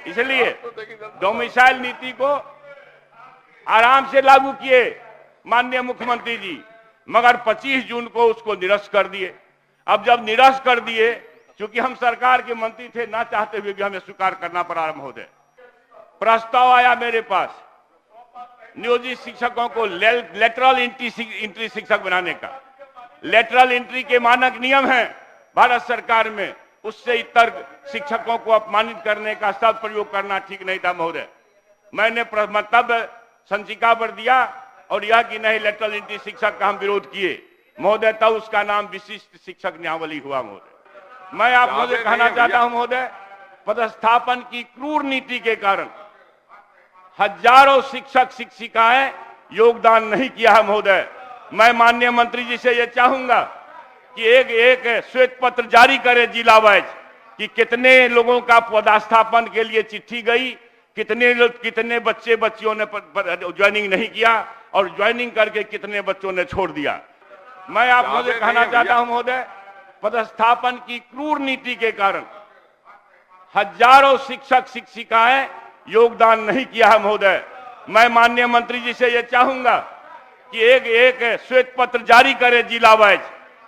इसलिए डोमिसाइल नीति को आराम से लागू किए माननीय मुख्यमंत्री जी, मगर 25 जून को उसको निरस्त कर दिए। अब जब निरस्त कर दिए, क्योंकि हम सरकार के मंत्री थे, ना चाहते हुए भी हमें स्वीकार करना पड़ा महोदय। प्रस्ताव आया मेरे पास नियोजित शिक्षकों को लेटरल एंट्री शिक्षक बनाने का। लेटरल एंट्री के मानक नियम हैं भारत सरकार में, उससे इतर शिक्षकों को अपमानित करने का शब्द प्रयोग करना ठीक नहीं था महोदय। मैंने तब संचिका पर दिया और यह कि नहीं, लेटरल एंट्री शिक्षक का हम विरोध किए महोदय, तब उसका नाम विशिष्ट शिक्षक नियावली हुआ महोदय। मैं आप लोगों से कहना चाहता हूं महोदय, पदस्थापन की क्रूर नीति के कारण हजारों शिक्षक शिक्षिकाएं योगदान नहीं किया है महोदय। मैं माननीय मंत्री जी से यह चाहूंगा कि एक श्वेत पत्र जारी करे जिला वाइज कि कितने लोगों का पदस्थापन के लिए चिट्ठी गई, कितने बच्चे बच्चियों ने ज्वाइनिंग नहीं किया और ज्वाइनिंग करके कितने बच्चों ने छोड़ दिया। मैं आप लोगों से कहना चाहता हूं महोदय, पदस्थापन की क्रूर नीति के कारण हजारों शिक्षक शिक्षिकाएं योगदान नहीं किया है महोदय। मैं माननीय मंत्री जी से यह चाहूंगा कि एक श्वेत पत्र जारी करे जिला वाइज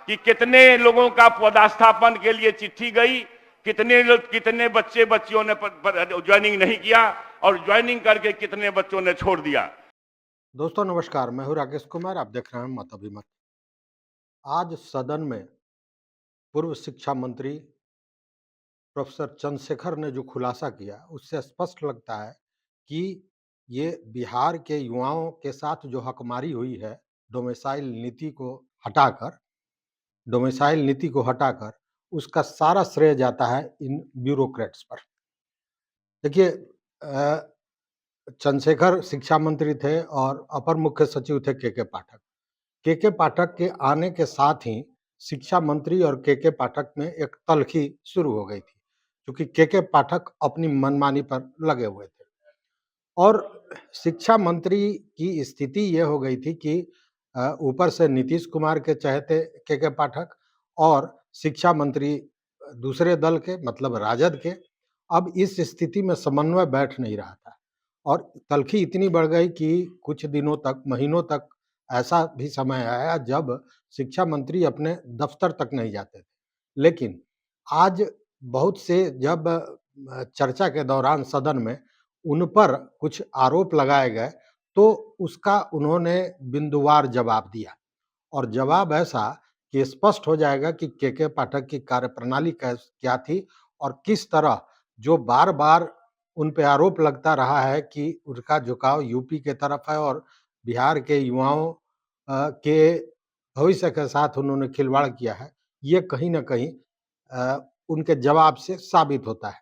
कि कितने लोगों का पदस्थापन के लिए चिट्ठी गई, कितने बच्चे बच्चियों ने ज्वाइनिंग नहीं किया और ज्वाइनिंग करके कितने बच्चों ने छोड़ दिया। दोस्तों नमस्कार, मैं हूं राकेश कुमार, आप देख रहे हैं मत अभिमत। आज सदन में पूर्व शिक्षा मंत्री प्रोफेसर चंद्रशेखर ने जो खुलासा किया, उससे स्पष्ट लगता है कि ये बिहार के युवाओं के साथ जो हकमारी हुई है डोमिसाइल नीति को हटाकर उसका सारा श्रेय जाता है इन ब्यूरोक्रेट्स पर। देखिए, चंद्रशेखर शिक्षा मंत्री थे और अपर मुख्य सचिव थे के पाठक। के पाठक के आने के साथ ही शिक्षा मंत्री और के पाठक में एक तल्खी शुरू हो गई थी, क्योंकि के पाठक अपनी मनमानी पर लगे हुए थे और शिक्षा मंत्री की स्थिति ये हो गई थी कि ऊपर से नीतीश कुमार के चहेते के पाठक और शिक्षा मंत्री दूसरे दल के मतलब राजद के। अब इस स्थिति में समन्वय बैठ नहीं रहा था और तल्खी इतनी बढ़ गई कि कुछ दिनों तक, महीनों तक ऐसा भी समय आया जब शिक्षा मंत्री अपने दफ्तर तक नहीं जाते थे। लेकिन आज बहुत से जब चर्चा के दौरान सदन में उन पर कुछ आरोप लगाए गए तो उसका उन्होंने बिंदुवार जवाब दिया और जवाब ऐसा कि स्पष्ट हो जाएगा कि के पाठक की कार्यप्रणाली क्या थी और किस तरह जो बार बार उन पे आरोप लगता रहा है कि उनका झुकाव यूपी के तरफ है और बिहार के युवाओं के भविष्य के साथ उन्होंने खिलवाड़ किया है, ये कहीं ना कहीं उनके जवाब से साबित होता है।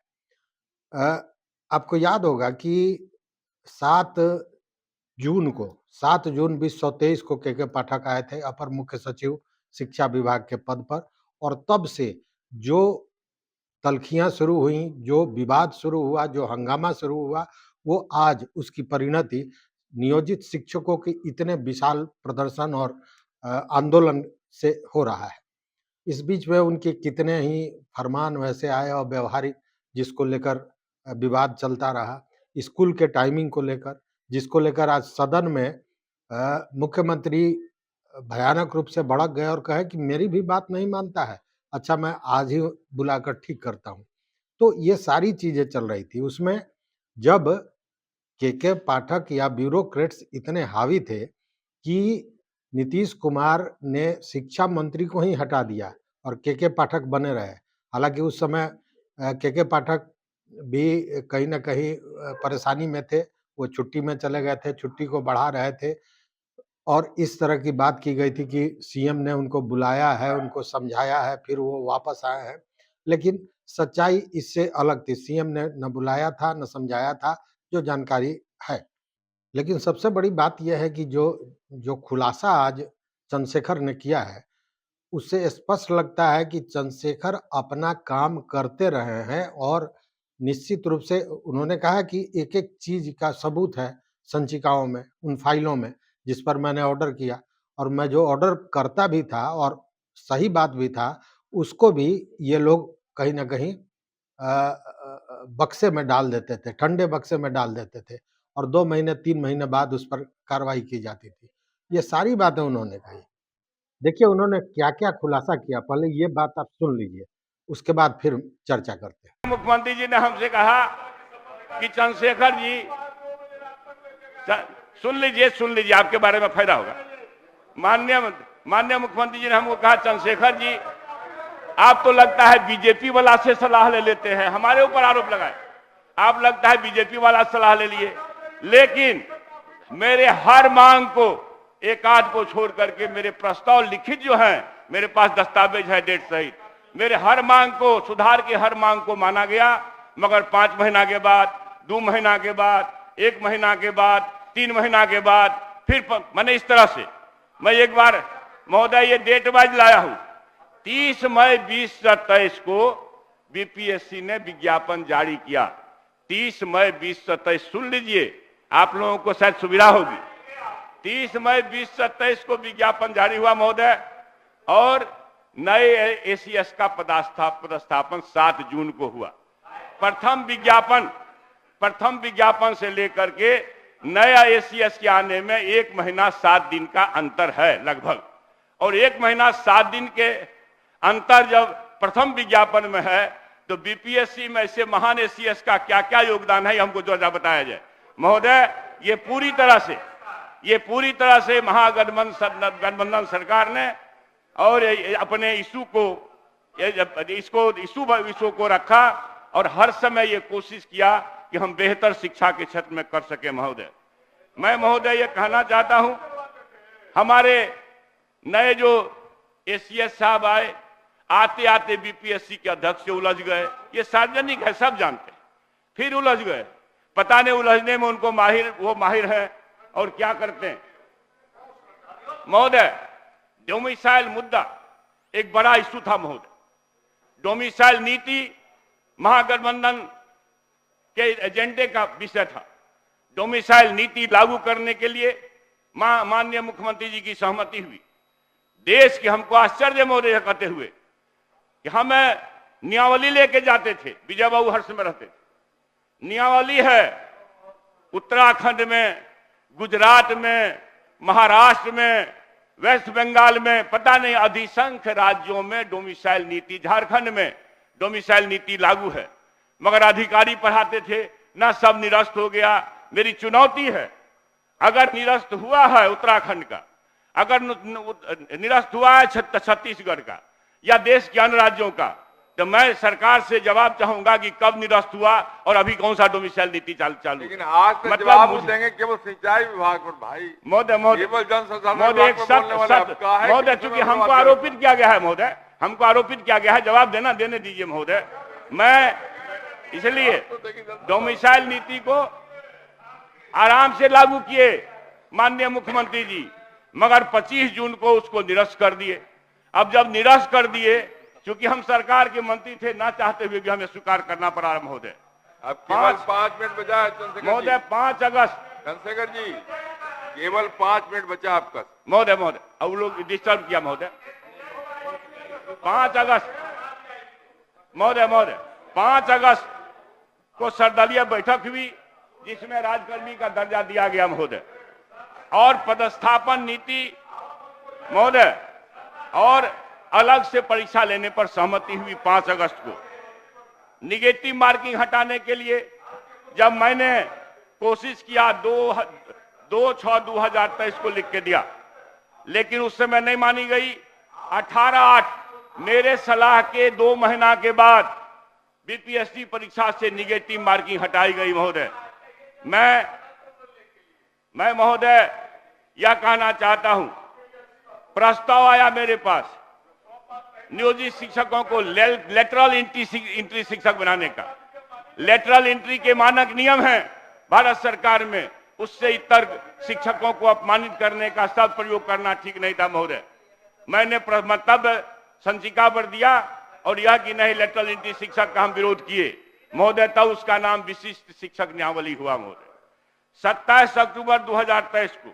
आपको याद होगा कि 7 जून 2023 को के पाठक आए थे अपर मुख्य सचिव शिक्षा विभाग के पद पर और तब से जो तल्खियां शुरू हुई, जो विवाद शुरू हुआ, जो हंगामा शुरू हुआ, वो आज उसकी परिणति नियोजित शिक्षकों के इतने विशाल प्रदर्शन और आंदोलन से हो रहा है। इस बीच में उनके कितने ही फरमान वैसे आए और व्यवहारिक, जिसको लेकर विवाद चलता रहा, स्कूल के टाइमिंग को लेकर, जिसको लेकर आज सदन में मुख्यमंत्री भयानक रूप से भड़क गए और कहे कि मेरी भी बात नहीं मानता है, अच्छा मैं आज ही बुलाकर ठीक करता हूं। तो ये सारी चीजें चल रही थी उसमें, जब के पाठक या ब्यूरोक्रेट्स इतने हावी थे कि नीतीश कुमार ने शिक्षा मंत्री को ही हटा दिया और के पाठक बने रहे। हालांकि उस समय के पाठक भी कहीं ना कहीं परेशानी में थे, वो छुट्टी में चले गए थे, छुट्टी को बढ़ा रहे थे और इस तरह की बात की गई थी कि सीएम ने उनको बुलाया है, उनको समझाया है, फिर वो वापस आए हैं। लेकिन सच्चाई इससे अलग थी, सीएम ने न बुलाया था न समझाया था, जो जानकारी है। लेकिन सबसे बड़ी बात यह है कि जो खुलासा आज चंद्रशेखर ने किया है, उससे स्पष्ट लगता है कि चंद्रशेखर अपना काम करते रहे हैं और निश्चित रूप से उन्होंने कहा कि एक-एक चीज का सबूत है संचिकाओं में, उन फाइलों में, जिस पर मैंने ऑर्डर किया और मैं जो ऑर्डर करता भी था और सही बात भी था, उसको भी ये लोग कहीं न कहीं बक्से में डाल देते थे, ठंडे बक्से में डाल देते थे और 2 महीने 3 महीने बाद उस पर कार्रवाई की जाती थी। ये सारी बातें उन्होंने कही। देखिए उन्होंने क्या-क्या खुलासा किया, पहले ये बात आप सुन लीजिए, उसके बाद फिर चर्चा करते हैं। मुख्यमंत्री जी ने हमसे कहा कि चंद्रशेखर जी, सुन लीजिए आपके बारे में फायदा होगा। माननीय मुख्यमंत्री जी ने हमको कहा, चंद्रशेखर जी आप तो लगता है बीजेपी वाला से सलाह ले लेते हैं, हमारे ऊपर आरोप लगाए। आप लगता है बीजेपी वाला सलाह ले लिए, लेकिन मेरे हर मांग को, एक आध को छोड़ करके मेरे प्रस्ताव लिखित जो हैं, मेरे पास दस्तावेज है डेट सहित, मेरे हर मांग को, सुधार के हर मांग को माना गया। मगर 5 महीना के बाद, 2 महीना के बाद, 1 महीना के बाद, 3 महीना के बाद फिर मैंने इस तरह से, मैं एक बार महोदय ये डेट वाइज लाया हूं, 30 मई 2023 को बीपीएससी ने विज्ञापन जारी किया। 30 मई 2027, सुन लीजिए, आप लोगों को शायद सुविधा होगी। 30 मई 2027 को विज्ञापन जारी हुआ महोदय, और नए एसीएस का पदस्थापन 7 जून को हुआ। प्रथम विज्ञापन से लेकर के नया एसीएस के आने में 1 महीना 7 दिन का अंतर है लगभग, और 1 महीना 7 दिन के अंतर जब प्रथम विज्ञापन में है, तो बीपीएससी में ऐसे महान एसीएस का क्या क्या योगदान है, हमको जरा बताया जाए महोदय। ये पूरी तरह से महागठबंधन सरकार ने और अपने इशू को रखा, और हर समय ये कोशिश किया कि हम बेहतर शिक्षा के क्षेत्र में कर सके महोदय। मैं महोदय ये कहना चाहता हूं, हमारे नए जो एसीएस साहब आए, आते आते बीपीएससी के अध्यक्ष से उलझ गए। ये सार्वजनिक है, सब जानते हैं। फिर उलझ गए, पता नहीं उलझने में उनको माहिर है और क्या करते हैं महोदय। डोमिसाइल मुद्दा एक बड़ा इशू था महोदय। डोमिसाइल नीति महागठबंधन के एजेंडे का विषय था। डोमिसाइल नीति लागू करने के लिए माननीय मुख्यमंत्री जी की सहमति हुई। देश के, हमको आश्चर्य महोदय कहते हुए कि हम नियावली लेके जाते थे, विजय बाबू हर्ष में रहते थे। नियावली है उत्तराखंड में, गुजरात में, महाराष्ट्र में, वेस्ट बंगाल में, पता नहीं अधिसंख्य राज्यों में डोमिसाइल नीति, झारखंड में डोमिसाइल नीति लागू है, मगर अधिकारी पढ़ाते थे ना, सब निरस्त हो गया। मेरी चुनौती है, अगर निरस्त हुआ है उत्तराखंड का, अगर निरस्त हुआ है छत्तीसगढ़ का या देश के अन्य राज्यों का, तो मैं सरकार से जवाब चाहूंगा कि कब निरस्त हुआ और अभी कौन सा डोमिसाइल नीति चालू। लेकिन आज तक मतलब जवाब देंगे केवल सिंचाई विभाग पर भाई। महोदय चूंकि हमको आरोपित किया गया है महोदय, हमको आरोपित किया गया है, जवाब देने दीजिए महोदय। मैं इसलिए डोमिसाइल नीति को आराम से लागू किए माननीय मुख्यमंत्री जी, मगर 25 जून को उसको निरस्त कर दिए। अब जब निरस्त कर दिए, चूंकि हम सरकार के मंत्री थे, ना चाहते हुए भी हमें स्वीकार करना पड़ा महोदय। अब केवल 5 मिनट बचा है चंद्रशेखर महोदय, 5 अगस्त। चंद्रशेखर जी केवल 5 मिनट बचा आपका महोदय। अब लोग डिस्टर्ब किया महोदय। 5 अगस्त महोदय 5 अगस्त को सर्वदलीय बैठक हुई, जिसमें राजकर्मी का दर्जा दिया गया महोदय, और पदस्थापन नीति महोदय, और अलग से परीक्षा लेने पर सहमति हुई 5 अगस्त को। निगेटिव मार्किंग हटाने के लिए जब मैंने कोशिश किया, 2/6/2023 को लिख के दिया, लेकिन उस समय नहीं मानी गई। 18/8 मेरे सलाह के 2 महीना के बाद बीपीएससी परीक्षा से निगेटिव मार्किंग हटाई गई महोदय। मैं महोदय यह कहना चाहता हूं, प्रस्ताव आया मेरे पास नियोजित शिक्षकों को लेटरल एंट्री शिक्षक बनाने का। लेटरल एंट्री के मानक नियम हैं भारत सरकार में, उससे इतर शिक्षकों को अपमानित करने का शब्द प्रयोग करना ठीक नहीं था महोदय। मैंने तब संचिका पर दिया और यह कि नहीं, लेटरल एंट्री शिक्षक का हम विरोध किए महोदय, तब उसका नाम विशिष्ट शिक्षक नियावली हुआ महोदय। 27 अक्टूबर 2023 को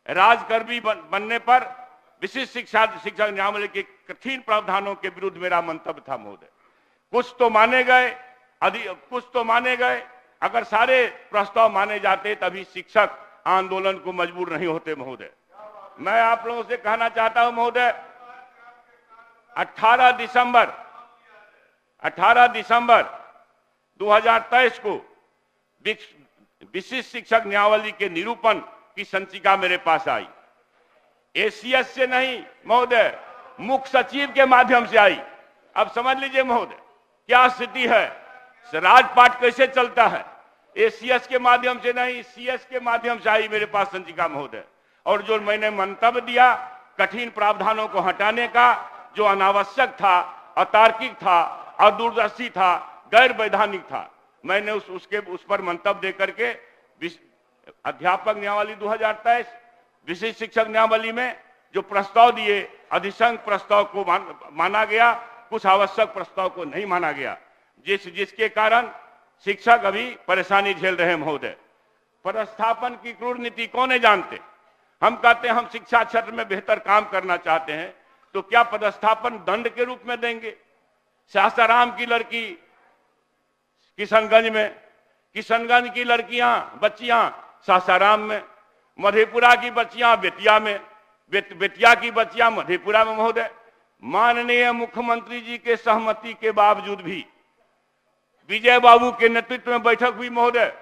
राजकर्मी बनने पर विशिष्ट शिक्षक नियावली के कठिन प्रावधानों के विरुद्ध मेरा मंतव्य था महोदय। कुछ तो माने गए कुछ तो माने गए। अगर सारे प्रस्ताव माने जाते तभी शिक्षक आंदोलन को मजबूर नहीं होते महोदय। मैं आप लोगों से कहना चाहता हूं महोदय, 18 दिसंबर 2023 को विशिष्ट शिक्षक नियमावली के निरूपण की संचिका मेरे पास आई। एसीएस से नहीं महोदय, मुख्य सचिव के माध्यम से आई। अब समझ लीजिए महोदय क्या स्थिति है, राजपाट कैसे चलता है। एसीएस के माध्यम से नहीं, सीएस के माध्यम से आई मेरे पास संचिका महोदय। और जो मैंने मंतव्य दिया कठिन प्रावधानों को हटाने का, जो अनावश्यक था, अतार्किक था, अदूरदर्शी था, गैर वैधानिक था, मैंने उस पर मंतव्य देकर के अध्यापक नियमावली 2023, विशिष्ट शिक्षक नियमावली में जो प्रस्ताव दिए, अधिशंक प्रस्ताव को माना गया, कुछ आवश्यक प्रस्ताव को नहीं माना गया, जिसके कारण शिक्षक अभी परेशानी झेल रहे हैं महोदय। पदस्थापन की क्रूर नीति कौन है जानते? हम कहते हैं हम शिक्षा क्षेत्र में बेहतर काम करना चाहते हैं, तो क्या पदस्थापन दंड के रूप में देंगे? सासाराम की लड़की किशनगंज की लड़कियां बच्चियां सासाराम में, मधेपुरा की बच्चियां बेतिया में, बेतिया की बच्चियां मधेपुरा में महोदय। माननीय मुख्यमंत्री जी के सहमति के बावजूद भी विजय बाबू के नेतृत्व में बैठक हुई महोदय,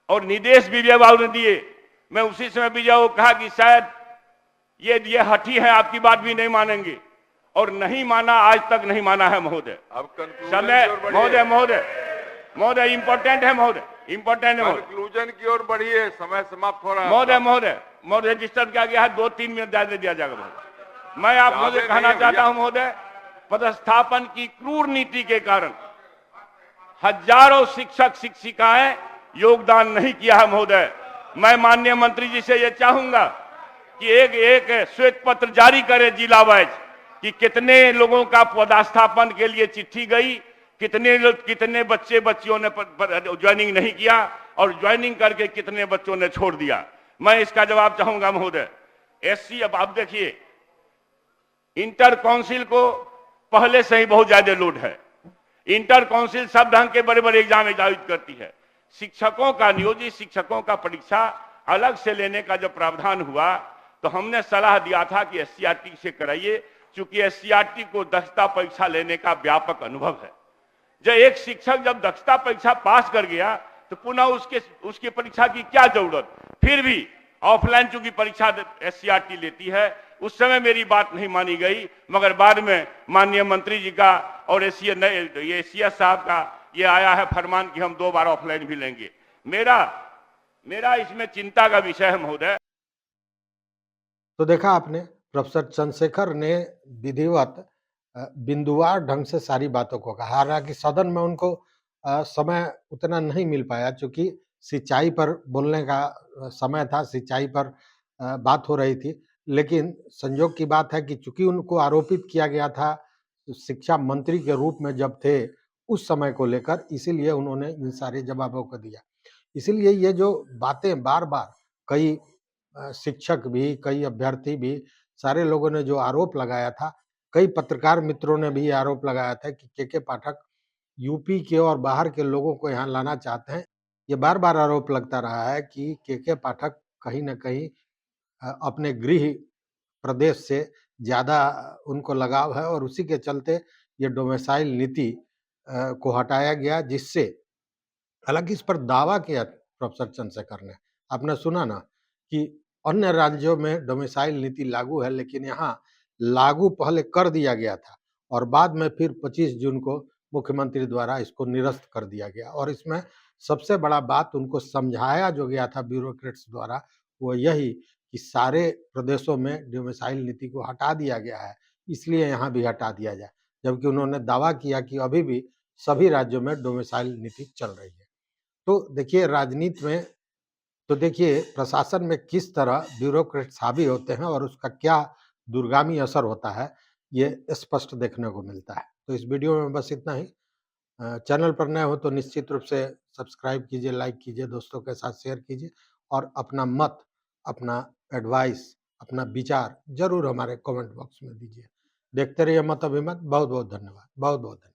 और निर्देश विजय बाबू ने दिए। मैं उसी समय विजय को कहा कि शायद ये हठी है, आपकी बात भी नहीं मानेंगे, और नहीं माना, आज तक नहीं माना है महोदय। समय महोदय इंपॉर्टेंट है महोदय, इंपॉर्टेंट है कंक्लूजन की ओर बढ़िए, समय समाप्त हो रहा है महोदय डिस्टर्ब किया गया है, 2-3 मिनट ज्यादा दिया जाएगा महोदय। मैं आप महोदय कहना चाहता हूं महोदय, पदस्थापन की क्रूर नीति के कारण हजारों शिक्षक शिक्षिकाएं योगदान नहीं किया है महोदय। मैं माननीय मंत्री जी से यह चाहूंगा कि एक श्वेत पत्र जारी करे जिला वाइज कि कितने लोगों का पदस्थापन के लिए चिट्ठी गई, कितने बच्चे बच्चियों ने ज्वाइनिंग नहीं किया, और ज्वाइनिंग करके कितने बच्चों ने छोड़ दिया। मैं इसका जवाब चाहूंगा महोदय। एससी, अब आप देखिए इंटर काउंसिल को पहले से ही बहुत ज्यादा लोड है। इंटर काउंसिल सब ढंग के बड़े बड़े एग्जाम आयोजित करती है। शिक्षकों का, नियोजित शिक्षकों का परीक्षा अलग से लेने का जब प्रावधान हुआ तो हमने सलाह दिया था कि एससीईआरटी से कराइए, क्योंकि एससीईआरटी को दक्षता परीक्षा लेने का व्यापक अनुभव है। जब एक शिक्षक जब दक्षता परीक्षा पास कर गया तो पुनः उसकी परीक्षा की क्या जरूरत। फिर भी ऑफलाइन चूंकि परीक्षा एससीईआरटी लेती है, उस समय मेरी बात नहीं मानी गई, मगर बाद में माननीय मंत्री जी का और एसीएस साहब का ये आया है फरमान कि हम 2 बार ऑफलाइन भी लेंगे। मेरा इसमें चिंता का विषय है महोदय। तो देखा आपने, प्रोफेसर चंद्रशेखर ने विधिवत बिंदुवार ढंग से सारी बातों को कहा। हालांकि सदन में उनको समय उतना नहीं मिल पाया, चूंकि सिंचाई पर बोलने का समय था, सिंचाई पर बात हो रही थी। लेकिन संयोग की बात है कि चूंकि उनको आरोपित किया गया था शिक्षा मंत्री के रूप में जब थे उस समय को लेकर, इसीलिए उन्होंने इन सारे जवाबों को दिया। इसीलिए ये जो बातें बार बार कई शिक्षक भी, कई अभ्यर्थी भी, सारे लोगों ने जो आरोप लगाया था, कई पत्रकार मित्रों ने भी आरोप लगाया था कि के पाठक यूपी के और बाहर के लोगों को यहाँ लाना चाहते हैं। ये बार बार आरोप लगता रहा है कि के पाठक कहीं ना कहीं अपने गृह प्रदेश से ज्यादा उनको लगाव है, और उसी के चलते ये डोमिसाइल नीति को हटाया गया, जिससे हालांकि इस पर दावा किया प्रोफेसर चंद्रशेखर ने। आपने सुना ना कि अन्य राज्यों में डोमिसाइल नीति लागू है, लेकिन यहाँ लागू पहले कर दिया गया था और बाद में फिर 25 जून को मुख्यमंत्री द्वारा इसको निरस्त कर दिया गया। और इसमें सबसे बड़ा बात उनको समझाया जो गया था ब्यूरोक्रेट्स द्वारा, वो यही कि सारे प्रदेशों में डोमिसाइल नीति को हटा दिया गया है, इसलिए यहाँ भी हटा दिया जाए। जबकि उन्होंने दावा किया कि अभी भी सभी राज्यों में डोमिसाइल नीति चल रही है। तो देखिए राजनीति में, तो देखिए प्रशासन में किस तरह ब्यूरोक्रेट्स हावी होते हैं और उसका क्या दूरगामी असर होता है, ये स्पष्ट देखने को मिलता है। तो इस वीडियो में बस इतना ही। चैनल पर नए हो तो निश्चित रूप से सब्सक्राइब कीजिए, लाइक कीजिए, दोस्तों के साथ शेयर कीजिए, और अपना मत, अपना एडवाइस, अपना विचार जरूर हमारे कमेंट बॉक्स में दीजिए। देखते रहिए मत अभिमत। बहुत बहुत धन्यवाद, बहुत बहुत धन्यवाद।